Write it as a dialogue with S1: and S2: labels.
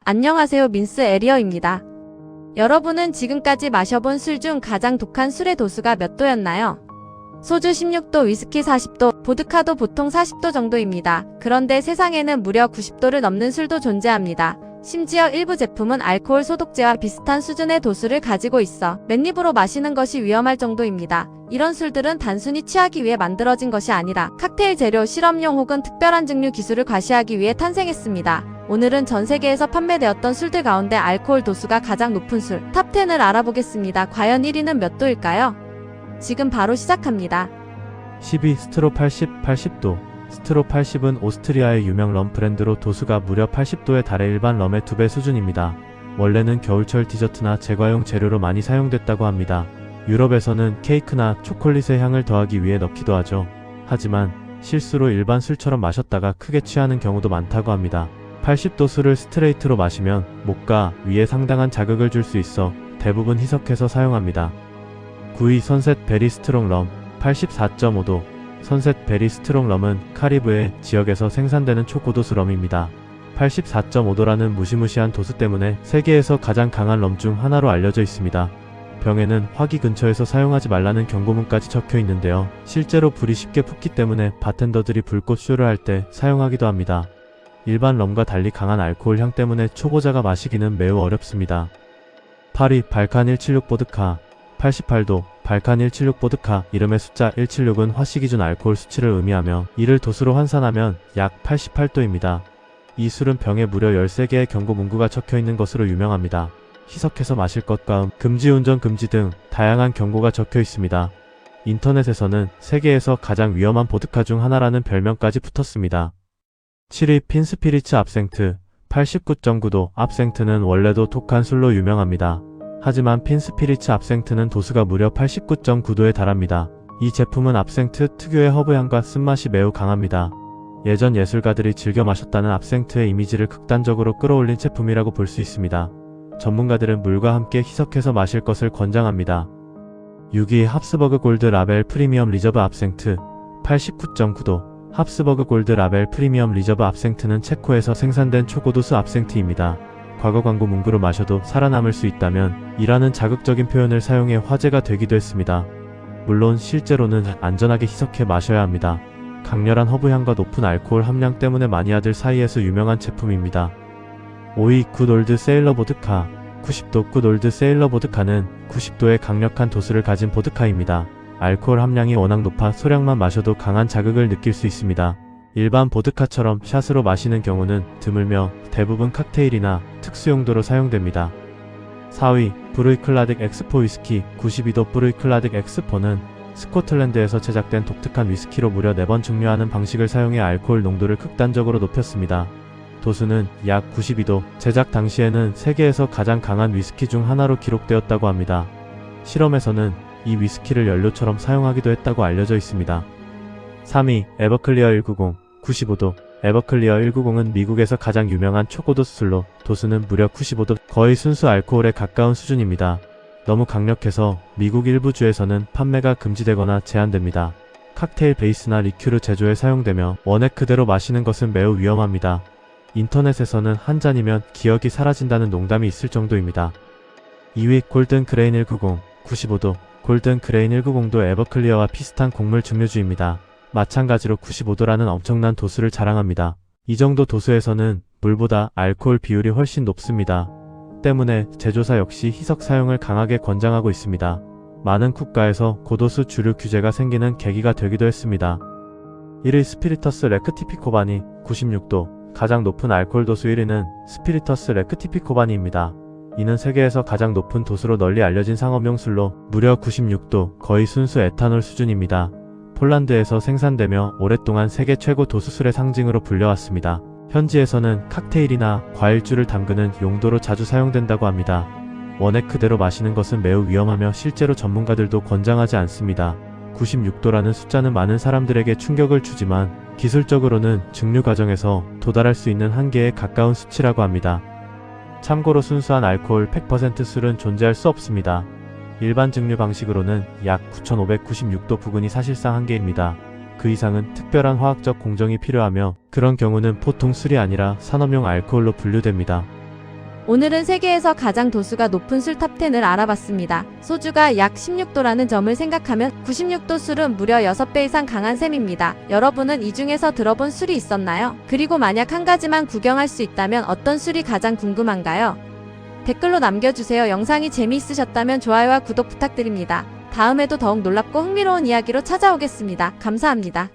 S1: 안녕하세요. 민스 에리어입니다. 여러분은 지금까지 마셔본 술 중 가장 독한 술의 도수가 몇 도였나요? 소주 16도, 위스키 40도, 보드카도 보통 40도 정도입니다. 그런데 세상에는 무려 90도를 넘는 술도 존재합니다. 심지어 일부 제품은 알코올 소독제와 비슷한 수준의 도수를 가지고 있어 맨입으로 마시는 것이 위험할 정도입니다. 이런 술들은 단순히 취하기 위해 만들어진 것이 아니라 칵테일 재료, 실험용 혹은 특별한 증류 기술을 과시하기 위해 탄생했습니다. 오늘은 전 세계에서 판매되었던 술들 가운데 알코올 도수가 가장 높은 술 탑10을 알아보겠습니다. 과연 1위는 몇 도일까요? 지금 바로 시작합니다.
S2: 12. 스트로 80도. 스트로 80은 오스트리아의 유명 럼 브랜드로 도수가 무려 80도에 달해 일반 럼의 2배 수준입니다. 원래는 겨울철 디저트나 제과용 재료로 많이 사용됐다고 합니다. 유럽에서는 케이크나 초콜릿의 향을 더하기 위해 넣기도 하죠. 하지만 실수로 일반 술처럼 마셨다가 크게 취하는 경우도 많다고 합니다. 80도 술을 스트레이트로 마시면 목과 위에 상당한 자극을 줄 수 있어 대부분 희석해서 사용합니다. 9위 선셋 베리 스트롱 럼 84.5도. 선셋 베리 스트롱 럼은 카리브해 지역에서 생산되는 초고도수 럼입니다. 84.5도라는 무시무시한 도수 때문에 세계에서 가장 강한 럼 중 하나로 알려져 있습니다. 병에는 화기 근처에서 사용하지 말라는 경고문까지 적혀 있는데요. 실제로 불이 쉽게 붙기 때문에 바텐더들이 불꽃 쇼를 할 때 사용하기도 합니다. 일반 럼과 달리 강한 알코올 향 때문에 초보자가 마시기는 매우 어렵습니다. 8위 발칸 176 보드카 88도. 발칸 176 보드카. 이름의 숫자 176은 화씨 기준 알코올 수치를 의미하며 이를 도수로 환산하면 약 88도입니다. 이 술은 병에 무려 13개의 경고 문구가 적혀 있는 것으로 유명합니다. 희석해서 마실 것과 금지운전 금지 등 다양한 경고가 적혀 있습니다. 인터넷에서는 세계에서 가장 위험한 보드카 중 하나라는 별명까지 붙었습니다. 7위 핀스피리츠 압생트 89.9도. 압생트는 원래도 독한 술로 유명합니다. 하지만 핀스피리츠 압생트는 도수가 무려 89.9도에 달합니다. 이 제품은 압생트 특유의 허브향과 쓴맛이 매우 강합니다. 예전 예술가들이 즐겨 마셨다는 압생트의 이미지를 극단적으로 끌어올린 제품이라고 볼 수 있습니다. 전문가들은 물과 함께 희석해서 마실 것을 권장합니다. 6위 합스버그 골드 라벨 프리미엄 리저브 압생트 89.9도. 합스버그 골드 라벨 프리미엄 리저브 압생트는 체코에서 생산된 초고도수 압생트입니다. 과거 광고 문구로 마셔도 살아남을 수 있다면 이라는 자극적인 표현을 사용해 화제가 되기도 했습니다. 물론 실제로는 안전하게 희석해 마셔야 합니다. 강렬한 허브향과 높은 알코올 함량 때문에 마니아들 사이에서 유명한 제품입니다. 5위 굿올드 세일러 보드카 90도. 굿올드 세일러 보드카는 90도의 강력한 도수를 가진 보드카입니다. 알코올 함량이 워낙 높아 소량만 마셔도 강한 자극을 느낄 수 있습니다. 일반 보드카처럼 샷으로 마시는 경우는 드물며 대부분 칵테일이나 특수용도로 사용됩니다. 4위 브루이클라딕 엑스포 위스키 92도. 브루이클라딕 엑스포는 스코틀랜드에서 제작된 독특한 위스키로 무려 4번 증류하는 방식을 사용해 알코올 농도를 극단적으로 높였습니다. 도수는 약 92도. 제작 당시에는 세계에서 가장 강한 위스키 중 하나로 기록되었다고 합니다. 실험에서는 이 위스키를 연료처럼 사용하기도 했다고 알려져 있습니다. 3위 에버클리어 190 95도. 에버클리어 190은 미국에서 가장 유명한 초고도수 술로 도수는 무려 95도. 거의 순수 알코올에 가까운 수준입니다. 너무 강력해서 미국 일부 주에서는 판매가 금지되거나 제한됩니다. 칵테일 베이스나 리큐르 제조에 사용되며 원액 그대로 마시는 것은 매우 위험합니다. 인터넷에서는 한 잔이면 기억이 사라진다는 농담이 있을 정도입니다. 2위 골든 그레인 190 95도. 골든 그레인 190도 에버클리어와 비슷한 곡물 증류주입니다. 마찬가지로 95도라는 엄청난 도수를 자랑합니다. 이 정도 도수에서는 물보다 알코올 비율이 훨씬 높습니다. 때문에 제조사 역시 희석 사용을 강하게 권장하고 있습니다. 많은 국가에서 고도수 주류 규제가 생기는 계기가 되기도 했습니다. 1위 스피리터스 레크티피코바니 96도. 가장 높은 알코올 도수 1위는 스피리터스 레크티피코바니입니다. 이는 세계에서 가장 높은 도수로 널리 알려진 상업용 술로 무려 96도. 거의 순수 에탄올 수준입니다. 폴란드에서 생산되며 오랫동안 세계 최고 도수술의 상징으로 불려왔습니다. 현지에서는 칵테일이나 과일주를 담그는 용도로 자주 사용된다고 합니다. 원액 그대로 마시는 것은 매우 위험하며 실제로 전문가들도 권장하지 않습니다. 96도라는 숫자는 많은 사람들에게 충격을 주지만 기술적으로는 증류 과정에서 도달할 수 있는 한계에 가까운 수치라고 합니다. 참고로 순수한 알코올 100% 술은 존재할 수 없습니다. 일반 증류 방식으로는 약 9596도 부근이 사실상 한계입니다. 그 이상은 특별한 화학적 공정이 필요하며 그런 경우는 보통 술이 아니라 산업용 알코올로 분류됩니다.
S1: 오늘은 세계에서 가장 도수가 높은 술 탑10을 알아봤습니다. 소주가 약 16도라는 점을 생각하면 96도 술은 무려 6배 이상 강한 셈입니다. 여러분은 이 중에서 들어본 술이 있었나요? 그리고 만약 한 가지만 구경할 수 있다면 어떤 술이 가장 궁금한가요? 댓글로 남겨주세요. 영상이 재미있으셨다면 좋아요와 구독 부탁드립니다. 다음에도 더욱 놀랍고 흥미로운 이야기로 찾아오겠습니다. 감사합니다.